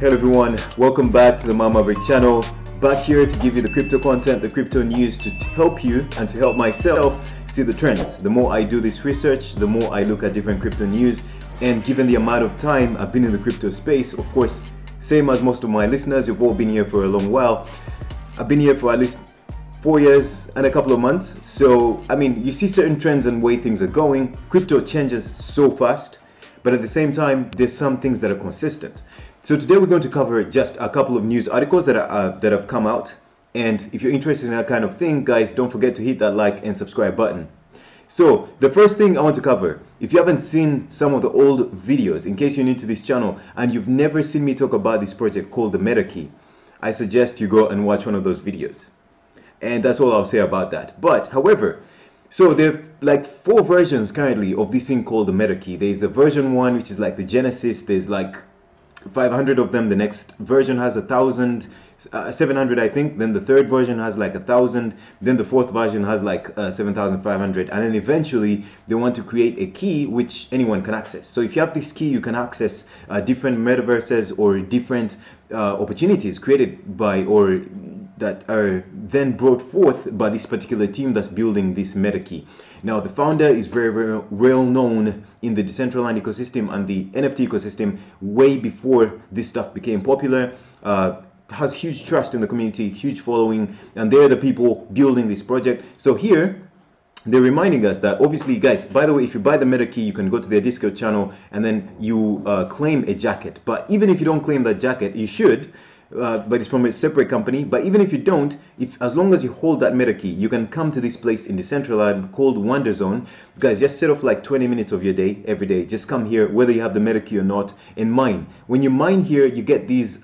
Hello everyone, welcome back to the Maverick channel. Back here to give you the crypto content, the crypto news to help you and to help myself see the trends. The more I do this research, the more I look at different crypto news, and given the amount of time I've been in the crypto space, of course, same as most of my listeners, you've all been here for a long while. I've been here for at least 4 years and a couple of months. So, I mean, you see certain trends and way things are going. Crypto changes so fast, but at the same time, there's some things that are consistent. So today we're going to cover just a couple of news articles that have come out. And if you're interested in that kind of thing, guys, don't forget to hit that like and subscribe button. So the first thing I want to cover, if you haven't seen some of the old videos, in case you're new to this channel and you've never seen me talk about this project called the Matic, I suggest you go and watch one of those videos. And that's all I'll say about that. But however, so there are like 4 versions currently of this thing called the Matic. There's a version 1, which is like the Genesis. There's like 500 of them. The next version has 700, I think. Then the third version has like 1,000. Then the fourth version has like 7,500. And then eventually they want to create a key which anyone can access. So if you have this key, you can access different metaverses or different opportunities created by or that are then brought forth by this particular team that's building this Matic. Now, the founder is very, very well known in the Decentraland ecosystem and the NFT ecosystem way before this stuff became popular. Has huge trust in the community, huge following, and they're the people building this project. So here, they're reminding us that obviously, guys, by the way, if you buy the Matic, you can go to their Discord channel and then you claim a jacket. But even if you don't claim that jacket, you should. But it's from a separate company. But even if you don't, as long as you hold that Matic, you can come to this place in Decentraland called Wonder Zone. Guys, just set off like 20 minutes of your day every day. Just come here, whether you have the Matic or not, and mine. When you mine here, you get these,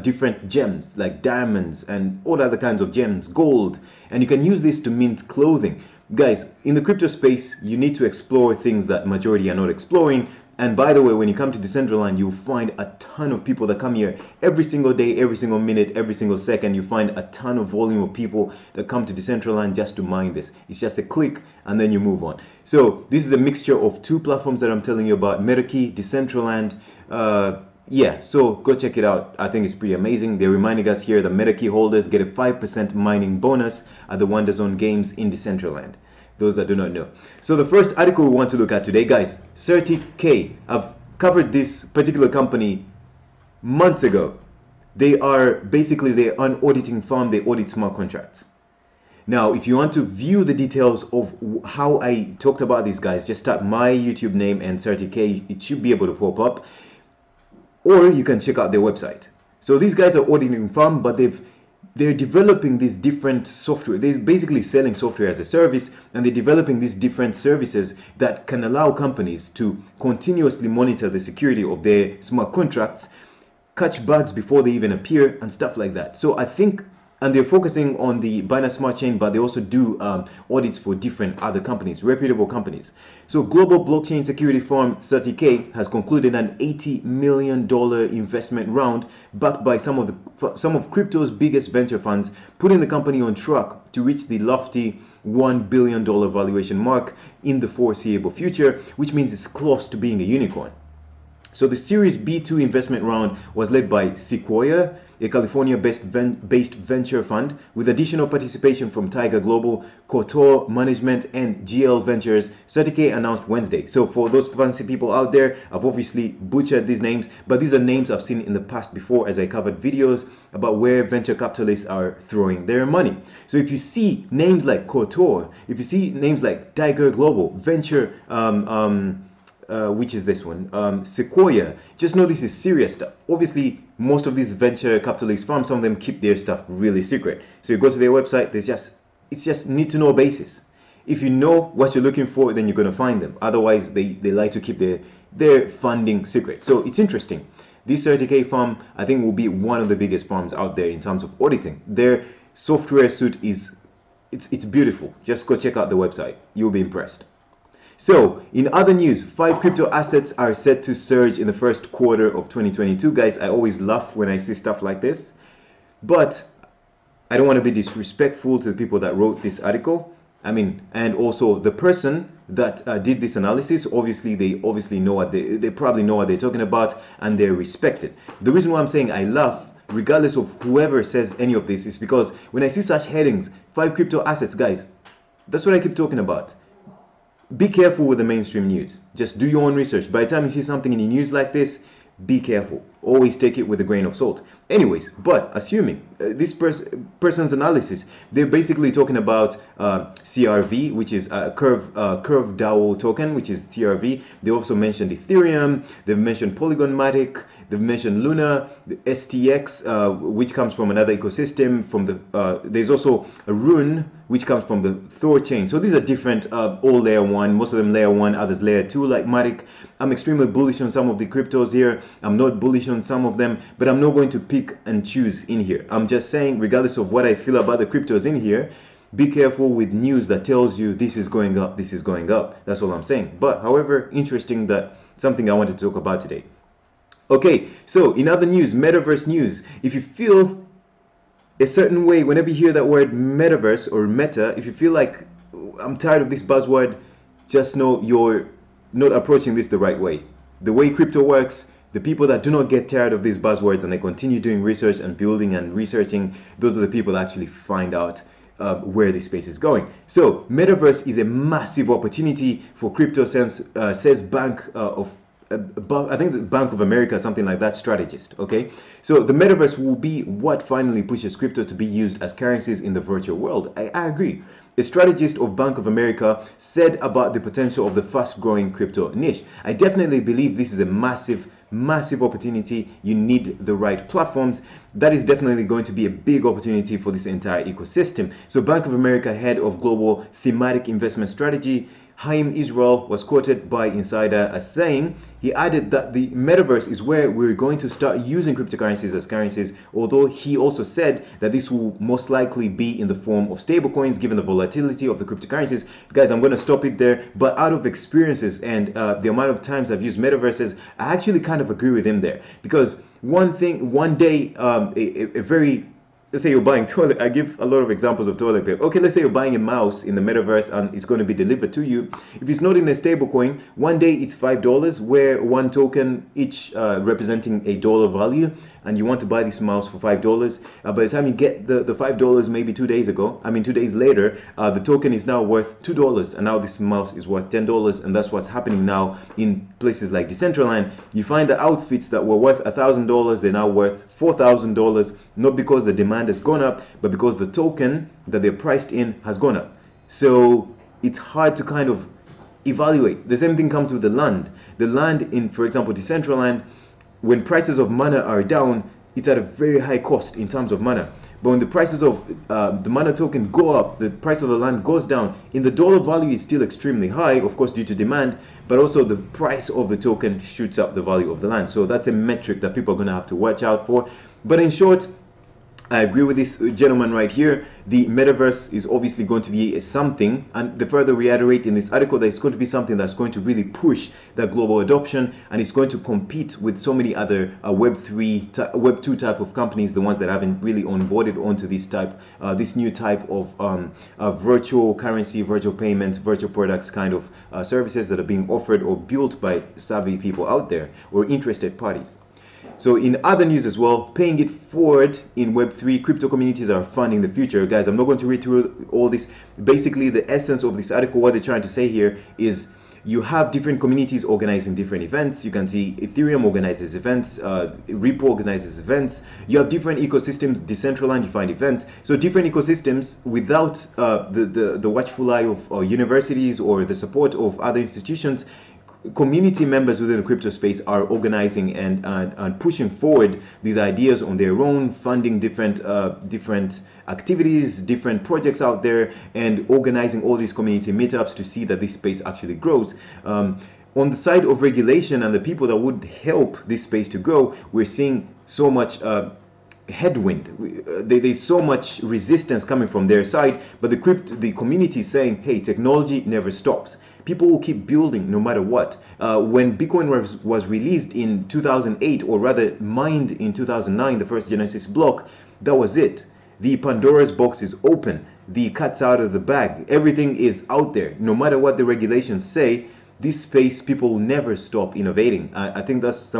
different gems like diamonds and all other kinds of gems, gold, and you can use this to mint clothing. Guys, in the crypto space, you need to explore things that majority are not exploring. And by the way, when you come to Decentraland, you'll find a ton of people that come here every single day, every single minute, every single second. You find a ton of volume of people that come to Decentraland just to mine this. It's just a click and then you move on. So this is a mixture of 2 platforms that I'm telling you about, Matic, Decentraland. Yeah, so go check it out. I think it's pretty amazing. They're reminding us here that Matic holders get a 5% mining bonus at the Wonder Zone games in Decentraland. Those that do not know. So the first article we want to look at today, guys, CertiK. I've covered this particular company months ago. They are basically, they're an auditing firm. They audit smart contracts. Now, if you want to view the details of how I talked about these guys, just type my YouTube name and CertiK. It should be able to pop up. Or you can check out their website. So these guys are auditing firm, but they're developing these different software. They're basically selling software as a service, and they're developing these different services that can allow companies to continuously monitor the security of their smart contracts, catch bugs before they even appear, and stuff like that. So I think, and they're focusing on the Binance Smart Chain, but they also do audits for different other companies, reputable companies. So global blockchain security firm CertiK has concluded an $80 million investment round backed by some of crypto's biggest venture funds, putting the company on track to reach the lofty $1 billion valuation mark in the foreseeable future, which means it's close to being a unicorn. So the Series B2 investment round was led by Sequoia, a California-based venture fund, with additional participation from Tiger Global, Kotor Management, and GL Ventures, CertiK announced Wednesday. So for those fancy people out there, I've obviously butchered these names, but these are names I've seen in the past before as I covered videos about where venture capitalists are throwing their money. So if you see names like Kotor, if you see names like Tiger Global, Venture, which is this one, Sequoia, just know this is serious stuff. Obviously, most of these venture capitalist firms, some of them keep their stuff really secret. So you go to their website, it's just need to know basis. If you know what you're looking for, then you're going to find them. Otherwise, they like to keep their funding secret. So it's interesting. This CertiK firm, I think, will be one of the biggest firms out there in terms of auditing. Their software suite it's beautiful. Just go check out the website. You'll be impressed. So, in other news, 5 crypto assets are set to surge in the first quarter of 2022. Guys, I always laugh when I see stuff like this. But I don't want to be disrespectful to the people that wrote this article. I mean, and also the person that did this analysis, obviously they obviously know what they probably know what they're talking about, and they're respected. The reason why I'm saying I laugh regardless of whoever says any of this is because when I see such headings, 5 crypto assets, guys, that's what I keep talking about. Be careful with the mainstream news. Just do your own research. By the time you see something in the news like this, be careful. Always take it with a grain of salt. Anyways, but assuming this person's analysis, they're basically talking about CRV, which is a curve DAO token, which is TRV. They also mentioned Ethereum. They've mentioned Polygon Matic. They've mentioned Luna, the STX, which comes from another ecosystem. From the there's also a Rune, which comes from the Thor chain. So these are different, all layer 1, most of them layer 1, others layer 2, like Matic. I'm extremely bullish on some of the cryptos here. I'm not bullish on some of them, but I'm not going to pick and choose in here. I'm just saying, regardless of what I feel about the cryptos in here, be careful with news that tells you this is going up, this is going up. That's all I'm saying. But however, interesting, that something I wanted to talk about today. Okay, so in other news, Metaverse news, if you feel a certain way whenever you hear that word Metaverse or Meta, if you feel like I'm tired of this buzzword, just know you're not approaching this the right way. The way crypto works, the people that do not get tired of these buzzwords and they continue doing research and building and researching, those are the people that actually find out where this space is going. So Metaverse is a massive opportunity for crypto, says Bank of I think the Bank of America, something like that, strategist. Okay, so the Metaverse will be what finally pushes crypto to be used as currencies in the virtual world. I agree. A strategist of Bank of America said about the potential of the fast-growing crypto niche. I definitely believe this is a massive opportunity. You need the right platforms. That is definitely going to be a big opportunity for this entire ecosystem. So Bank of America head of global thematic investment strategy, Haim Israel, was quoted by Insider as saying, he added that the Metaverse is where we're going to start using cryptocurrencies as currencies, although he also said that this will most likely be in the form of stablecoins given the volatility of the cryptocurrencies. Guys, I'm going to stop it there, but out of experiences and the amount of times I've used Metaverses, I actually kind of agree with him there. Because one day, a very, let's say you're buying toilet, I give a lot of examples of toilet paper. Okay, let's say you're buying a mouse in the Metaverse and it's going to be delivered to you. If it's not in a stable coin, one day it's $5, where one token each representing $1 value, and you want to buy this mouse for $5. By the time you get the $5 maybe 2 days later, the token is now worth $2, and now this mouse is worth $10, and that's what's happening now in places like Decentraland. You find the outfits that were worth $1,000, they're now worth $4,000, not because the demand has gone up, but because the token that they're priced in has gone up. So it's hard to kind of evaluate. The same thing comes with the land. The land in, for example, Decentraland, when prices of mana are down, it's at a very high cost in terms of mana. But when the prices of the mana token go up, the price of the land goes down. In the dollar value is still extremely high, of course, due to demand, but also the price of the token shoots up the value of the land. So that's a metric that people are going to have to watch out for. But in short, I agree with this gentleman right here. The Metaverse is obviously going to be something, and they further reiterate in this article that it's going to be something that's going to really push that global adoption, and it's going to compete with so many other Web3, Web2 type of companies, the ones that haven't really onboarded onto this new type of virtual currency, virtual payments, virtual products kind of services that are being offered or built by savvy people out there or interested parties. So in other news as well, paying it forward in Web3, crypto communities are funding the future. Guys, I'm not going to read through all this. Basically, the essence of this article, what they're trying to say here is you have different communities organizing different events. You can see Ethereum organizes events, Repo organizes events. You have different ecosystems, Decentraland, you find events. So different ecosystems without the watchful eye of universities or the support of other institutions. Community members within the crypto space are organizing and pushing forward these ideas on their own, funding different activities, different projects out there, and organizing all these community meetups to see that this space actually grows. On the side of regulation and the people that would help this space to grow, we're seeing so much headwind. There's so much resistance coming from their side, but the community is saying, hey, technology never stops. People will keep building no matter what. When Bitcoin was released in 2008, or rather mined in 2009, the first Genesis block, that was it. The Pandora's box is open. The cat's out of the bag. Everything is out there. No matter what the regulations say, this space, people will never stop innovating. I think that's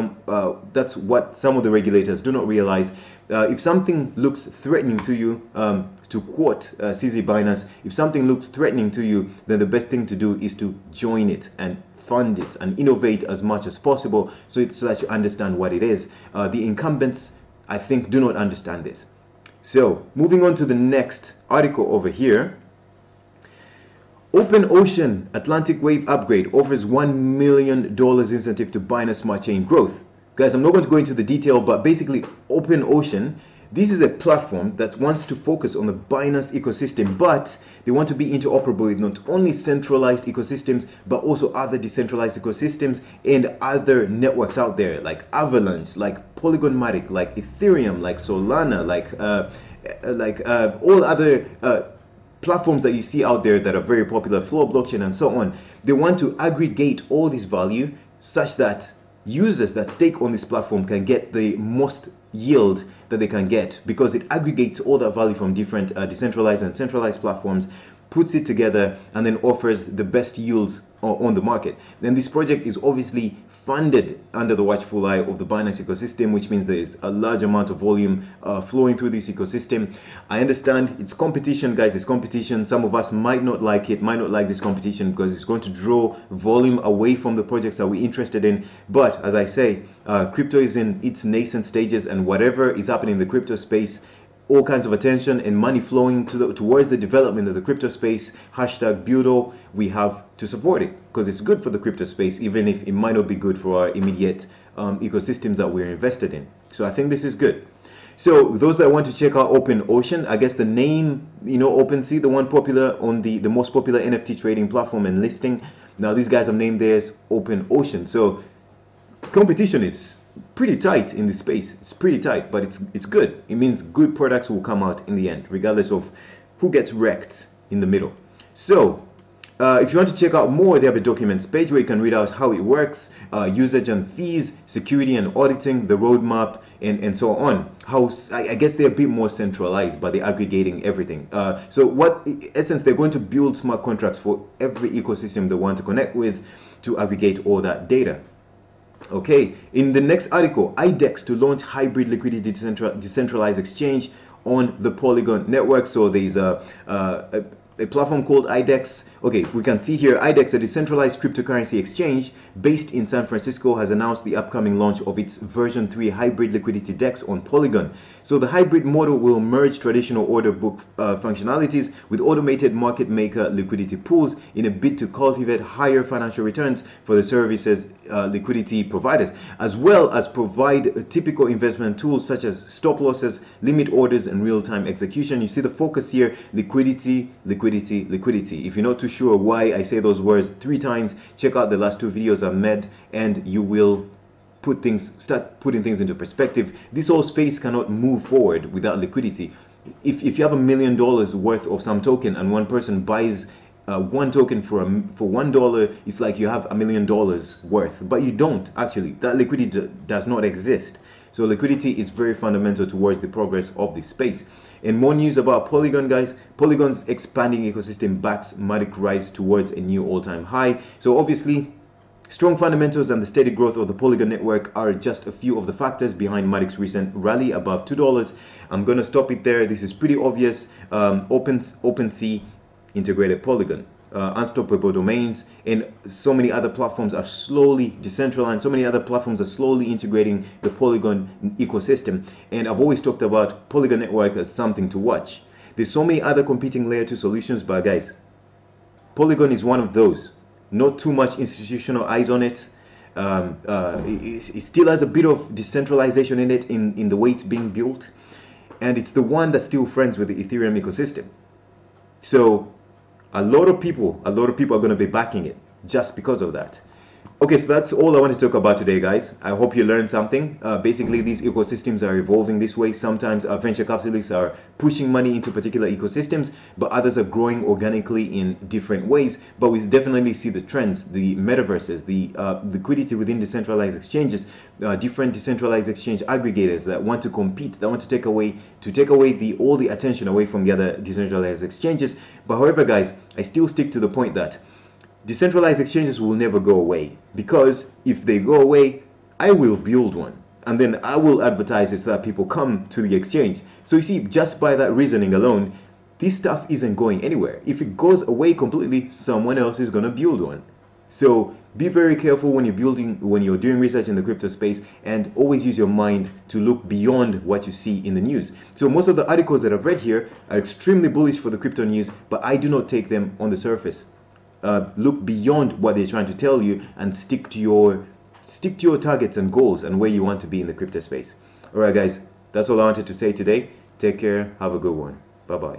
what some of the regulators do not realize. If something looks threatening to you, to quote CZ Binance, if something looks threatening to you, then the best thing to do is to join it and fund it and innovate as much as possible so that you understand what it is. The incumbents, I think, do not understand this. So moving on to the next article over here. OpenOcean Atlantic Wave Upgrade offers $1 million incentive to Binance Smart Chain growth. Guys, I'm not going to go into the detail, but basically OpenOcean, this is a platform that wants to focus on the Binance ecosystem, but they want to be interoperable with not only centralized ecosystems, but also other decentralized ecosystems and other networks out there like Avalanche, like Polygon Matic, like Ethereum, like Solana, like all other platforms that you see out there that are very popular, Flow blockchain and so on. They want to aggregate all this value such that users that stake on this platform can get the most yield that they can get, because it aggregates all that value from different decentralized and centralized platforms, puts it together, and then offers the best yields on the market. Then this project is obviously funded under the watchful eye of the Binance ecosystem, which means there is a large amount of volume flowing through this ecosystem. I understand it's competition, guys. It's competition. Some of us might not like it, might not like this competition because it's going to draw volume away from the projects that we're interested in. But as I say, crypto is in its nascent stages, and whatever is happening in the crypto space, all kinds of attention and money flowing towards the development of the crypto space, hashtag Budo, we have to support it because it's good for the crypto space, even if it might not be good for our immediate ecosystems that we're invested in. So I think this is good. So those that want to check out OpenOcean, I guess the name, OpenSea, the one popular on the most popular NFT trading platform and listing. Now these guys have named theirs OpenOcean. So competition is pretty tight in this space. It's pretty tight, but it's good. It means good products will come out in the end, regardless of who gets wrecked in the middle. So if you want to check out more, they have a documents page where you can read out how it works, usage and fees, security and auditing, the roadmap, and so on. I guess they're a bit more centralized, but they're aggregating everything. So what, in essence, they're going to build smart contracts for every ecosystem they want to connect with to aggregate all that data. Okay, in the next article, IDEX to launch hybrid liquidity decentralized exchange on the Polygon network. So there's a platform called IDEX. Okay, we can see here IDEX, a decentralized cryptocurrency exchange based in San Francisco, has announced the upcoming launch of its version 3 hybrid liquidity DEX on Polygon. So the hybrid model will merge traditional order book functionalities with automated market maker liquidity pools in a bid to cultivate higher financial returns for the services liquidity providers, as well as provide typical investment tools such as stop losses, limit orders, and real-time execution. You see the focus here: liquidity, liquidity, liquidity. If you're not too sure why I say those words 3 times, check out the last 2 videos I've made and you will start putting things into perspective. This whole space cannot move forward without liquidity. If you have $1 million worth of some token and one person buys one token for $1, it's like you have $1 million worth, but you don't actually. That liquidity does not exist. So liquidity is very fundamental towards the progress of this space. And more news about Polygon, guys. Polygon's expanding ecosystem backs Matic rise towards a new all-time high. So obviously, strong fundamentals and the steady growth of the Polygon network are just a few of the factors behind Matic's recent rally above $2. I'm going to stop it there. This is pretty obvious. OpenSea integrated Polygon. Unstoppable domains, and so many other platforms are slowly decentralized. So many other platforms are slowly integrating the Polygon ecosystem, and I've always talked about Polygon network as something to watch. There's so many other competing layer 2 solutions, but guys, Polygon is one of those. Not too much institutional eyes on it. It still has a bit of decentralization in it, in the way it's being built, and it's the one that's still friends with the Ethereum ecosystem. So a lot of people are going to be backing it just because of that. Okay, so that's all I want to talk about today, guys. I hope you learned something. Basically, these ecosystems are evolving this way. Sometimes venture capitalists are pushing money into particular ecosystems, but others are growing organically in different ways. But we definitely see the trends, the metaverses, the liquidity within decentralized exchanges, different decentralized exchange aggregators that want to compete, that want to take away all the attention away from the other decentralized exchanges. But however, guys, I still stick to the point that decentralized exchanges will never go away, because if they go away, I will build one and then I will advertise it so that people come to the exchange. So you see, just by that reasoning alone, this stuff isn't going anywhere. If it goes away completely, someone else is going to build one. So be very careful when you're doing research in the crypto space, and always use your mind to look beyond what you see in the news. So most of the articles that I've read here are extremely bullish for the crypto news, but I do not take them on the surface. Look beyond what they're trying to tell you and stick to your targets and goals and where you want to be in the crypto space. All right, guys, that's all I wanted to say today. Take care. Have a good one. Bye-bye.